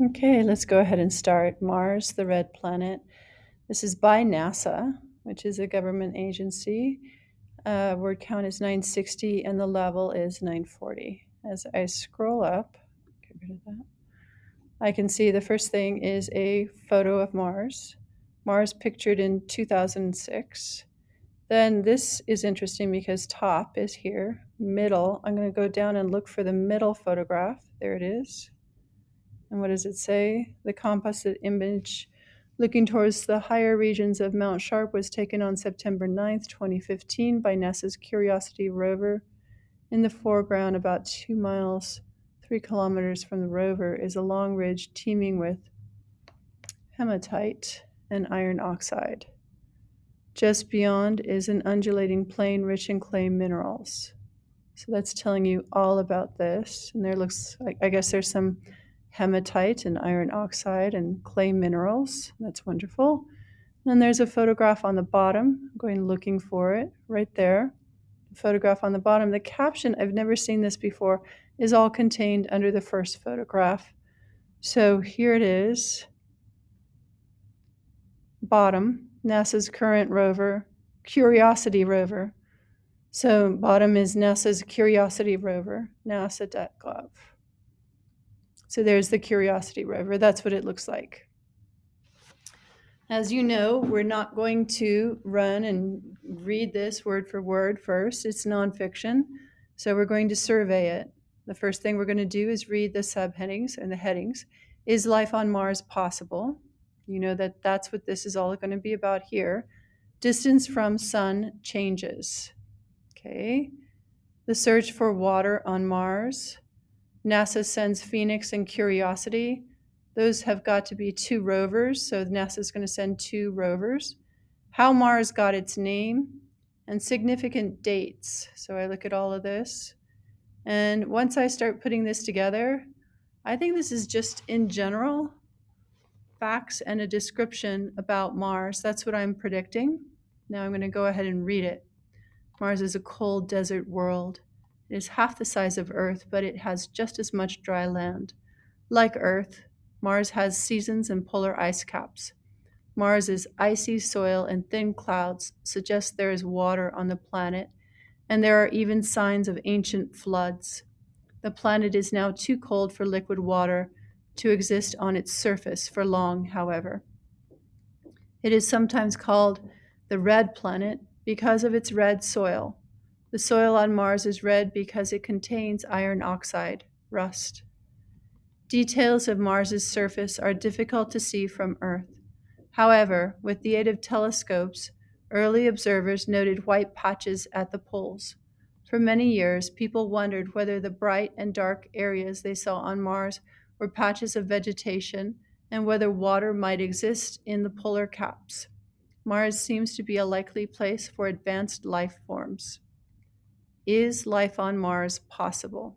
Okay, let's go ahead and start. Mars, the red planet. This is by NASA, which is a government agency. Word count is 960 and the level is 940. As I scroll up, get rid of that, I can see the first thing is a photo of Mars. Mars pictured in 2006. Then this is interesting because top is here, middle. I'm going to go down and look for the middle photograph. There it is. And what does it say? The composite image looking towards the higher regions of Mount Sharp was taken on September 9th, 2015 by NASA's Curiosity rover. In the foreground, about 2 miles, 3 kilometers from the rover, is a long ridge teeming with hematite and iron oxide. Just beyond is an undulating plain rich in clay minerals. So that's telling you all about this. And there looks like, I guess there's some hematite and iron oxide and clay minerals. That's wonderful. And there's a photograph on the bottom. I'm going looking for it right there. The photograph on the bottom. The caption, I've never seen this before, is all contained under the first photograph. So here it is. Bottom, NASA's current rover, Curiosity rover. So bottom is NASA's Curiosity rover, nasa.gov. So there's the Curiosity rover. That's what it looks like. As you know, we're not going to run and read this word for word first. It's nonfiction. So we're going to survey it. The first thing we're going to do is read the subheadings and the headings. Is life on Mars possible? You know that that's what this is all going to be about here. Distance from sun changes. Okay. The search for water on Mars. NASA sends Phoenix and Curiosity. Those have got to be 2 rovers, so NASA is going to send 2 rovers. How Mars got its name and significant dates. So I look at all of this. And once I start putting this together, I think this is just in general facts and a description about Mars. That's what I'm predicting. Now I'm going to go ahead and read it. Mars is a cold desert world. It is half the size of Earth, but it has just as much dry land. Like Earth, Mars has seasons and polar ice caps. Mars's icy soil and thin clouds suggest there is water on the planet, and there are even signs of ancient floods. The planet is now too cold for liquid water to exist on its surface for long, however. It is sometimes called the red planet because of its red soil. The soil on Mars is red because it contains iron oxide, rust. Details of Mars's surface are difficult to see from Earth. However, with the aid of telescopes, early observers noted white patches at the poles. For many years, people wondered whether the bright and dark areas they saw on Mars were patches of vegetation and whether water might exist in the polar caps. Mars seems to be a likely place for advanced life forms. Is life on Mars possible?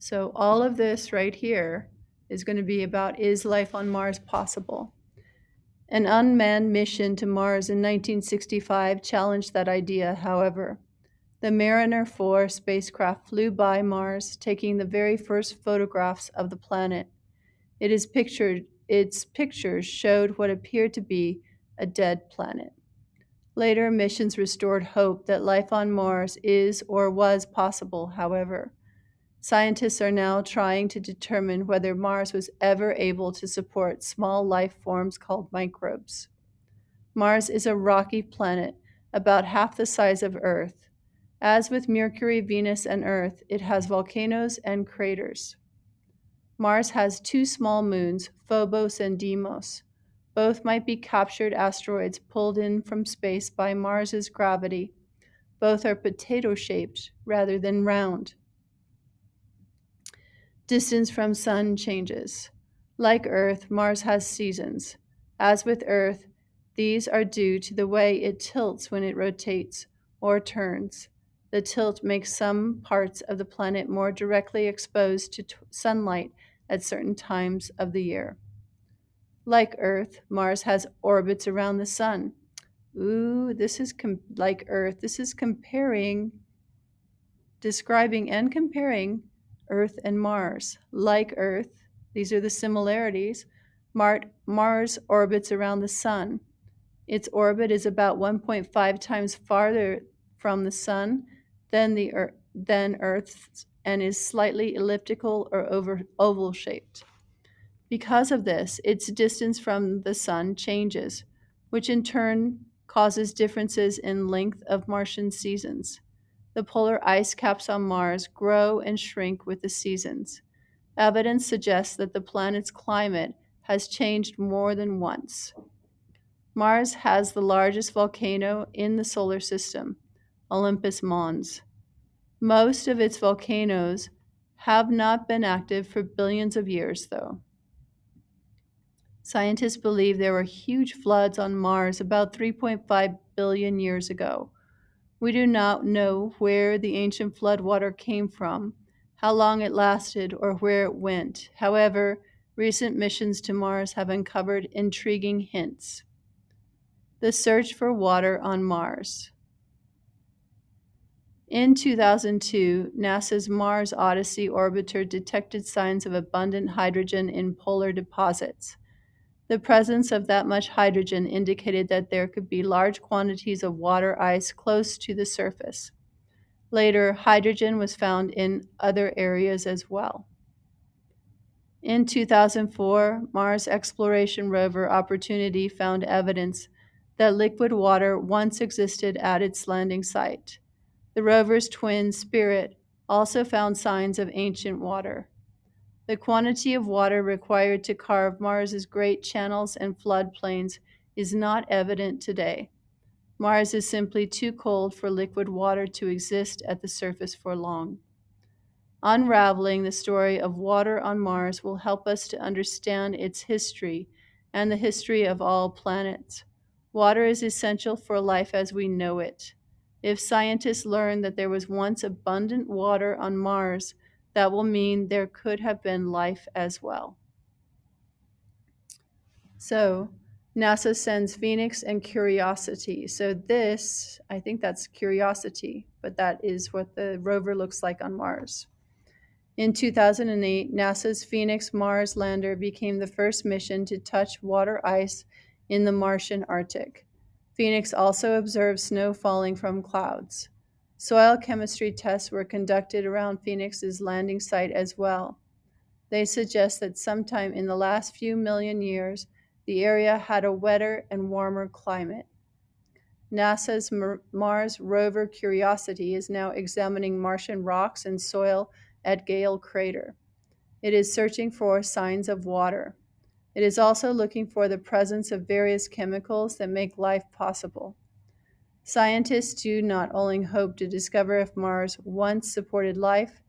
So all of this right here is going to be about, is life on Mars possible? An unmanned mission to Mars in 1965 challenged that idea, however. The Mariner 4 spacecraft flew by Mars, taking the very first photographs of the planet. Its pictures showed what appeared to be a dead planet. Later missions restored hope that life on Mars is or was possible, however. Scientists are now trying to determine whether Mars was ever able to support small life forms called microbes. Mars is a rocky planet, about half the size of Earth. As with Mercury, Venus, and Earth, it has volcanoes and craters. Mars has 2 small moons, Phobos and Deimos. Both might be captured asteroids pulled in from space by Mars's gravity. Both are potato-shaped rather than round. Distance from Sun changes. Like Earth, Mars has seasons. As with Earth, these are due to the way it tilts when it rotates or turns. The tilt makes some parts of the planet more directly exposed to sunlight at certain times of the year. Like Earth, Mars has orbits around the Sun. Ooh, this is like Earth. This is describing and comparing Earth and Mars. Like Earth, these are the similarities. Mars orbits around the Sun. Its orbit is about 1.5 times farther from the Sun than Earth's and is slightly elliptical or oval shaped. Because of this, its distance from the Sun changes, which in turn causes differences in length of Martian seasons. The polar ice caps on Mars grow and shrink with the seasons. Evidence suggests that the planet's climate has changed more than once. Mars has the largest volcano in the solar system, Olympus Mons. Most of its volcanoes have not been active for billions of years, though. Scientists believe there were huge floods on Mars about 3.5 billion years ago. We do not know where the ancient floodwater came from, how long it lasted, or where it went. However, recent missions to Mars have uncovered intriguing hints. The search for water on Mars. In 2002, NASA's Mars Odyssey orbiter detected signs of abundant hydrogen in polar deposits. The presence of that much hydrogen indicated that there could be large quantities of water ice close to the surface. Later, hydrogen was found in other areas as well. In 2004, Mars exploration rover Opportunity found evidence that liquid water once existed at its landing site. The rover's twin, Spirit, also found signs of ancient water. The quantity of water required to carve Mars's great channels and floodplains is not evident today. Mars is simply too cold for liquid water to exist at the surface for long. Unraveling the story of water on Mars will help us to understand its history and the history of all planets. Water is essential for life as we know it. If scientists learn that there was once abundant water on Mars, that will mean there could have been life as well. So, NASA sends Phoenix and Curiosity. So, this, I think that's Curiosity, but that is what the rover looks like on Mars. In 2008, NASA's Phoenix Mars lander became the first mission to touch water ice in the Martian Arctic. Phoenix also observed snow falling from clouds. Soil chemistry tests were conducted around Phoenix's landing site as well. They suggest that sometime in the last few million years, the area had a wetter and warmer climate. NASA's Mars rover Curiosity is now examining Martian rocks and soil at Gale Crater. It is searching for signs of water. It is also looking for the presence of various chemicals that make life possible. Scientists do not only hope to discover if Mars once supported life,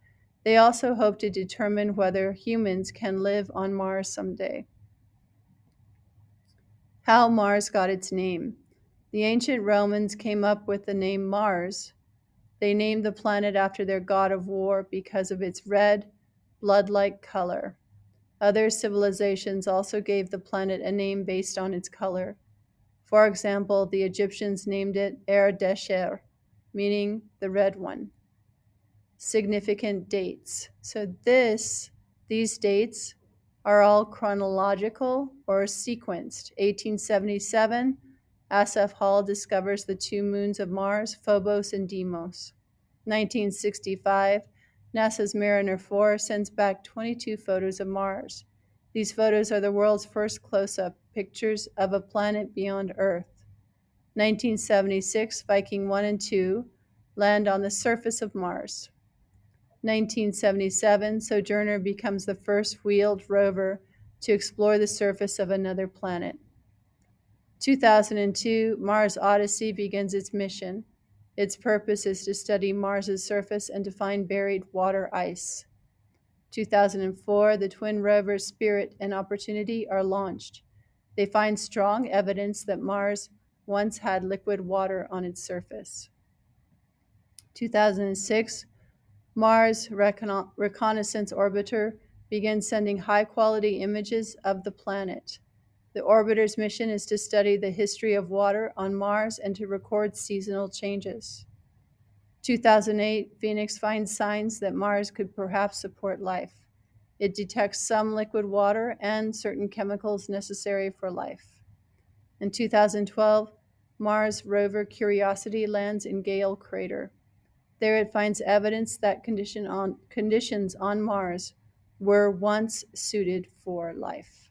they also hope to determine whether humans can live on Mars someday. How Mars got its name. The ancient Romans came up with the name Mars. They named the planet after their god of war because of its red, blood like color. Other civilizations also gave the planet a name based on its color. For example, the Egyptians named it Er-Desher, meaning the red one. Significant dates. So these dates are all chronological or sequenced. 1877, Asaph Hall discovers the two moons of Mars, Phobos and Deimos. 1965, NASA's Mariner 4 sends back 22 photos of Mars. These photos are the world's first close-up pictures of a planet beyond Earth. 1976, Viking 1 and 2 land on the surface of Mars. 1977, Sojourner becomes the first wheeled rover to explore the surface of another planet. 2002, Mars Odyssey begins its mission. Its purpose is to study Mars's surface and to find buried water ice. 2004, the twin rovers Spirit and Opportunity are launched. They find strong evidence that Mars once had liquid water on its surface. 2006, Mars Reconnaissance Orbiter begins sending high-quality images of the planet. The orbiter's mission is to study the history of water on Mars and to record seasonal changes. 2008, Phoenix finds signs that Mars could perhaps support life. It detects some liquid water and certain chemicals necessary for life. In 2012, Mars rover Curiosity lands in Gale Crater. There it finds evidence that conditions on Mars were once suited for life.